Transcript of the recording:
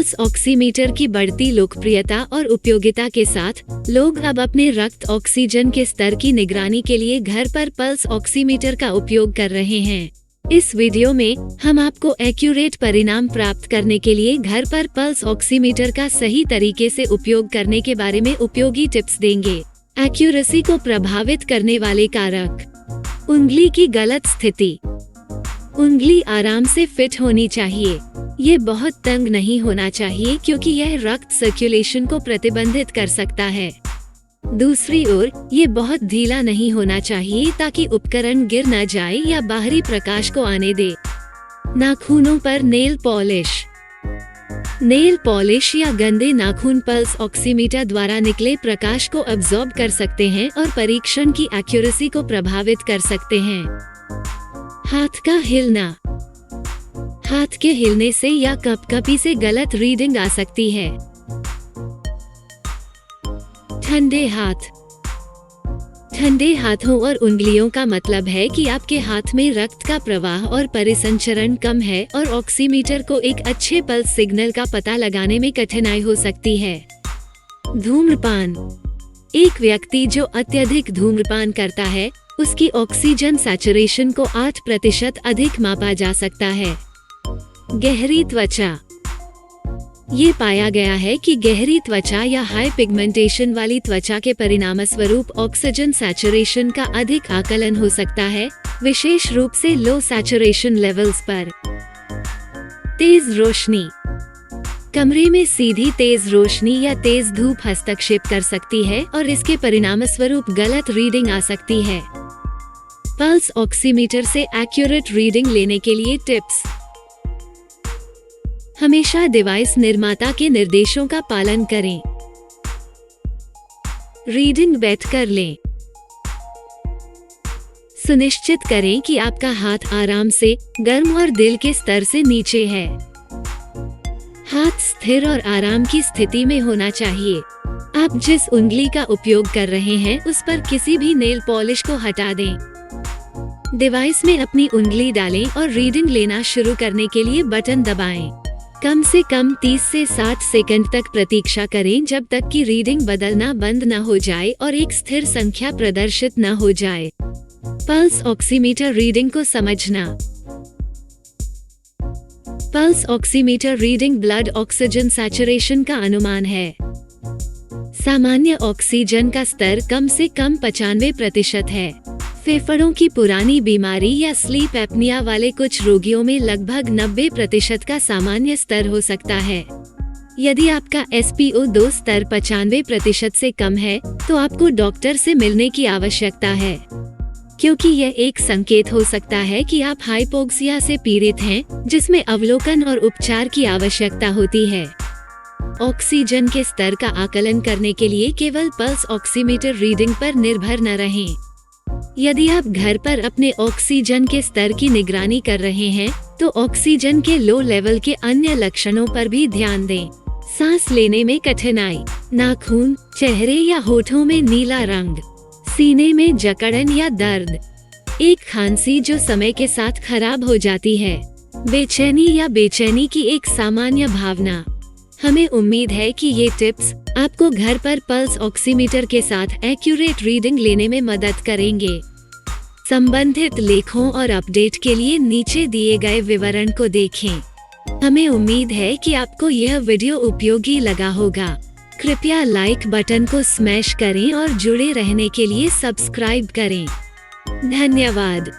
Pulse oximeter की बढ़ती लोकप्रियता और उपयोगिता के साथ लोग अब अपने रक्त ऑक्सीजन के स्तर की निगरानी के लिए घर पर पल्स ऑक्सीमीटर का उपयोग कर रहे हैं। इस वीडियो में हम आपको एक्यूरेट परिणाम प्राप्त करने के लिए घर पर पल्स ऑक्सीमीटर का सही तरीके से उपयोग करने के बारे में उपयोगी टिप्स देंगे। एक्यूरेसी को प्रभावित करने वाले कारक। उंगली की गलत स्थिति। उंगली आराम से फिट होनी चाहिए। ये बहुत तंग नहीं होना चाहिए क्योंकि यह रक्त सर्कुलेशन को प्रतिबंधित कर सकता है। दूसरी ओर, ये बहुत ढीला नहीं होना चाहिए ताकि उपकरण गिर न जाए या बाहरी प्रकाश को आने दे। नाखूनों पर नेल पॉलिश। नेल पॉलिश या गंदे नाखून पल्स ऑक्सीमीटर द्वारा निकले प्रकाश को अब्सॉर्ब कर सकते हैं और परीक्षण की एक्यूरेसी को प्रभावित कर सकते हैं। हाथ का हिलना। हाथ के हिलने से या कपकपी से गलत रीडिंग आ सकती है। ठंडे हाथ। ठंडे हाथों और उंगलियों का मतलब है कि आपके हाथ में रक्त का प्रवाह और परिसंचरण कम है और ऑक्सीमीटर को एक अच्छे पल्स सिग्नल का पता लगाने में कठिनाई हो सकती है। धूम्रपान। एक व्यक्ति जो अत्यधिक धूम्रपान करता है, उसकी ऑक्सीजन सैचुरेशन को 8% अधिक मापा जा सकता है। गहरी त्वचा। ये पाया गया है कि गहरी त्वचा या हाई पिगमेंटेशन वाली त्वचा के परिणामस्वरूप ऑक्सीजन सैचुरेशन का अधिक आकलन हो सकता है, विशेष रूप से लो सैचुरेशन लेवल्स पर। तेज रोशनी। कमरे में सीधी तेज रोशनी या तेज धूप हस्तक्षेप कर सकती है और इसके परिणामस्वरूप गलत रीडिंग आ सकती है। पल्स ऑक्सीमीटर से एक्यूरेट रीडिंग लेने के लिए टिप्स। हमेशा डिवाइस निर्माता के निर्देशों का पालन करें। रीडिंग बैठकर लें। सुनिश्चित करें कि आपका हाथ आराम से, गर्म और दिल के स्तर से नीचे है। हाथ स्थिर और आराम की स्थिति में होना चाहिए। आप जिस उंगली का उपयोग कर रहे हैं उस पर किसी भी नेल पॉलिश को हटा दें। डिवाइस में अपनी उंगली डालें और रीडिंग लेना शुरू करने के लिए बटन दबाएं। कम से कम 30 से 60 सेकंड तक प्रतीक्षा करें जब तक कि रीडिंग बदलना बंद न हो जाए और एक स्थिर संख्या प्रदर्शित न हो जाए। पल्स ऑक्सीमीटर रीडिंग को समझना। Pulse oximeter reading blood oxygen saturation का अनुमान है। सामान्य ऑक्सीजन का स्तर कम से कम 95% है। फेफड़ों की पुरानी बीमारी या स्लीप एपनिया वाले कुछ रोगियों में लगभग 90% का सामान्य स्तर हो सकता है। यदि आपका SpO2 स्तर 95% से कम है, तो आपको डॉक्टर से मिलने की आवश्यकता है, क्योंकि यह एक संकेत हो सकता है कि आप हाइपोक्सिया से पीड़ित हैं, जिसमें अवलोकन और उपचार की आवश्यकता होती है। ऑक्सीजन के स्तर का आकलन करने के लिए केवल पल्स ऑक्सीमीटर रीडिंग पर निर्भर न रहें। यदि आप घर पर अपने ऑक्सीजन के स्तर की निगरानी कर रहे हैं, तो ऑक्सीजन के लो लेवल के अन्य लक्षणों पर भी ध्यान दें। सांस लेने में कठिनाई, नाखून, चेहरे या होठों में नीला रंग, सीने में जकड़न या दर्द, एक खांसी जो समय के साथ खराब हो जाती है, बेचैनी या बेचैनी की एक सामान्य भावना। हमें उम्मीद है कि ये टिप्स आपको घर पर पल्स ऑक्सीमीटर के साथ एक्यूरेट रीडिंग लेने में मदद करेंगे। संबंधित लेखों और अपडेट के लिए नीचे दिए गए विवरण को देखें। हमें उम्मीद है कि आपको यह वीडियो उपयोगी लगा होगा। कृपया लाइक बटन को स्मैश करें और जुड़े रहने के लिए सब्सक्राइब करें। धन्यवाद।